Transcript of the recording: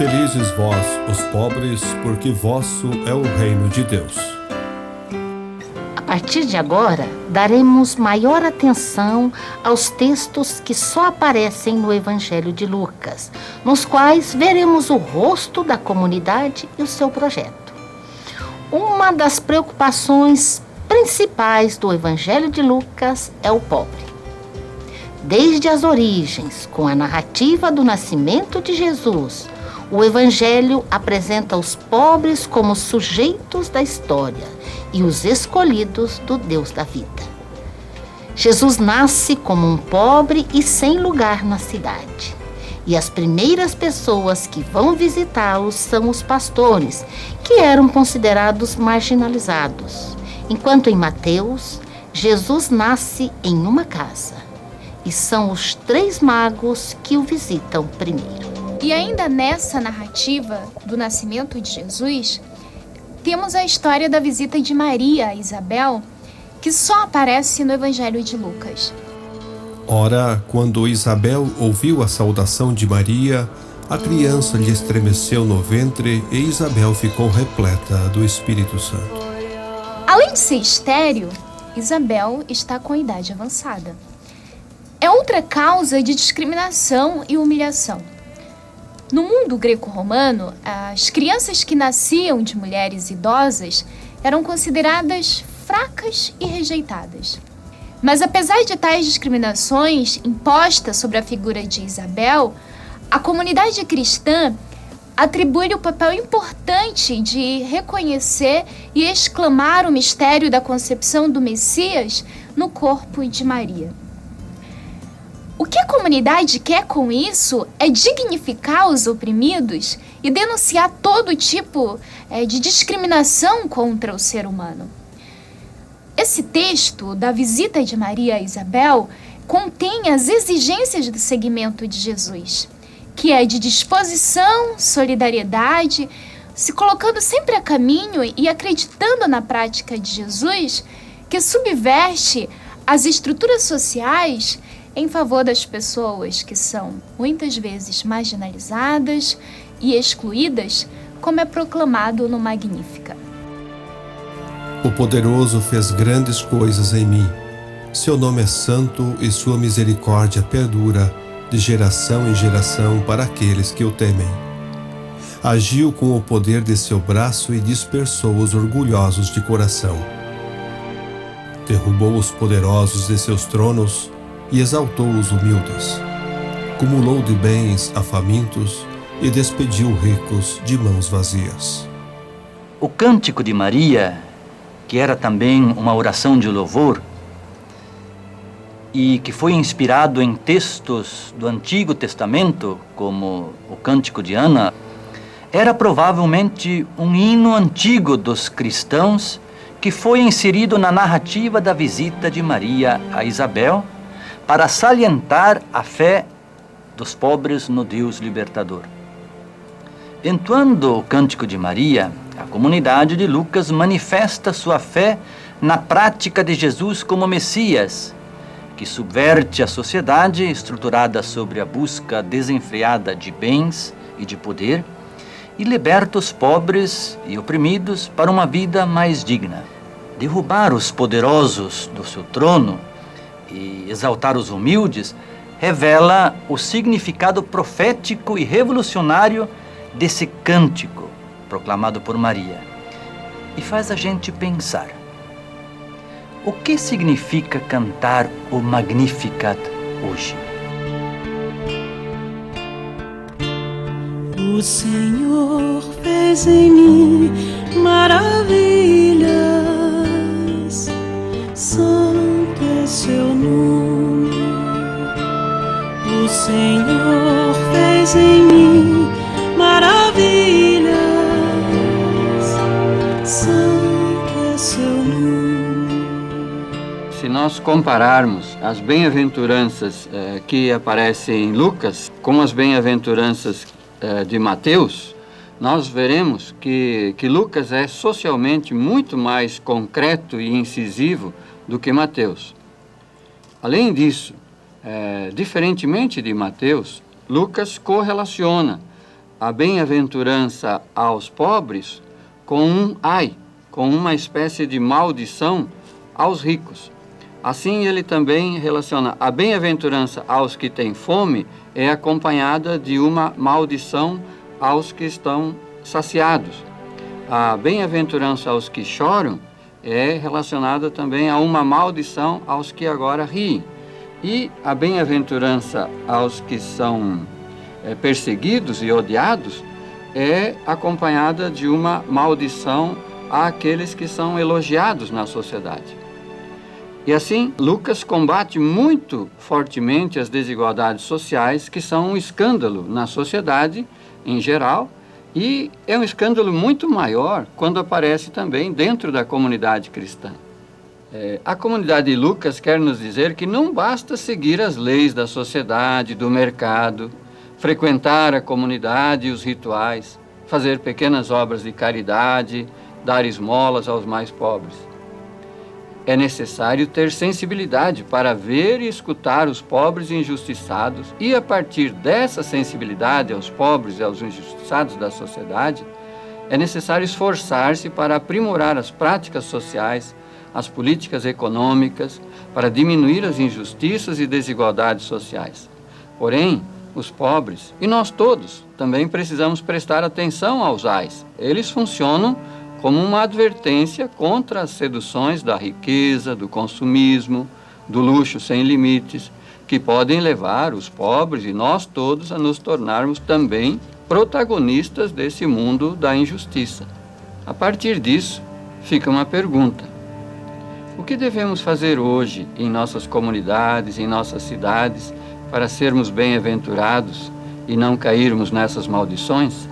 Felizes vós, os pobres, porque vosso é o reino de Deus. A partir de agora, daremos maior atenção aos textos que só aparecem no Evangelho de Lucas, nos quais veremos o rosto da comunidade e o seu projeto. Uma das preocupações principais do Evangelho de Lucas é o pobre. Desde as origens, com a narrativa do nascimento de Jesus, o Evangelho apresenta os pobres como sujeitos da história e os escolhidos do Deus da vida. Jesus nasce como um pobre e sem lugar na cidade. E as primeiras pessoas que vão visitá-lo são os pastores, que eram considerados marginalizados. Enquanto em Mateus, Jesus nasce em uma casa. E são os 3 magos que o visitam primeiro. E ainda nessa narrativa do nascimento de Jesus, temos a história da visita de Maria a Isabel, que só aparece no Evangelho de Lucas. Ora, quando Isabel ouviu a saudação de Maria, a criança lhe estremeceu no ventre e Isabel ficou repleta do Espírito Santo. Além de ser estéril, Isabel está com idade avançada. É outra causa de discriminação e humilhação. No mundo greco-romano, as crianças que nasciam de mulheres idosas eram consideradas fracas e rejeitadas. Mas apesar de tais discriminações impostas sobre a figura de Isabel, a comunidade cristã atribui-lhe o papel importante de reconhecer e exclamar o mistério da concepção do Messias no corpo de Maria. O que a comunidade quer com isso é dignificar os oprimidos e denunciar todo tipo de discriminação contra o ser humano. Esse texto da visita de Maria a Isabel contém as exigências do seguimento de Jesus, que é de disposição, solidariedade, se colocando sempre a caminho e acreditando na prática de Jesus, que subverte as estruturas sociais em favor das pessoas que são muitas vezes marginalizadas e excluídas, como é proclamado no Magnífica. O Poderoso fez grandes coisas em mim. Seu nome é santo e sua misericórdia perdura de geração em geração para aqueles que o temem. Agiu com o poder de seu braço e dispersou os orgulhosos de coração. Derrubou os poderosos de seus tronos e exaltou os humildes. Cumulou de bens a famintos e despediu ricos de mãos vazias. O Cântico de Maria, que era também uma oração de louvor e que foi inspirado em textos do Antigo Testamento, como o Cântico de Ana, era provavelmente um hino antigo dos cristãos que foi inserido na narrativa da visita de Maria a Isabel para salientar a fé dos pobres no Deus libertador. Entoando o Cântico de Maria, a comunidade de Lucas manifesta sua fé na prática de Jesus como Messias, que subverte a sociedade estruturada sobre a busca desenfreada de bens e de poder e liberta os pobres e oprimidos para uma vida mais digna. Derrubar os poderosos do seu trono e exaltar os humildes revela o significado profético e revolucionário desse cântico proclamado por Maria e faz a gente pensar: o que significa cantar o Magnificat hoje? O Senhor fez em mim maravilhas, santo é seu nome. O Senhor fez em mim maravilhas, santo é seu nome. Se nós compararmos as bem-aventuranças que aparecem em Lucas com as bem-aventuranças de Mateus, nós veremos que Lucas é socialmente muito mais concreto e incisivo do que Mateus. Além disso, diferentemente de Mateus, Lucas correlaciona a bem-aventurança aos pobres com um ai, com uma espécie de maldição aos ricos. Assim, ele também relaciona a bem-aventurança aos que têm fome é acompanhada de uma maldição aos que estão saciados. A bem-aventurança aos que choram é relacionada também a uma maldição aos que agora riem. E a bem-aventurança aos que são perseguidos e odiados é acompanhada de uma maldição àqueles que são elogiados na sociedade. E assim, Lucas combate muito fortemente as desigualdades sociais, que são um escândalo na sociedade em geral, e é um escândalo muito maior quando aparece também dentro da comunidade cristã. A comunidade de Lucas quer nos dizer que não basta seguir as leis da sociedade, do mercado, frequentar a comunidade e os rituais, fazer pequenas obras de caridade, dar esmolas aos mais pobres. É necessário ter sensibilidade para ver e escutar os pobres e injustiçados e, a partir dessa sensibilidade aos pobres e aos injustiçados da sociedade, é necessário esforçar-se para aprimorar as práticas sociais, as políticas econômicas, para diminuir as injustiças e desigualdades sociais. Porém, os pobres, e nós todos, também precisamos prestar atenção aos ais. Eles funcionam como uma advertência contra as seduções da riqueza, do consumismo, do luxo sem limites, que podem levar os pobres e nós todos a nos tornarmos também protagonistas desse mundo da injustiça. A partir disso, fica uma pergunta: o que devemos fazer hoje em nossas comunidades, em nossas cidades, para sermos bem-aventurados e não cairmos nessas maldições?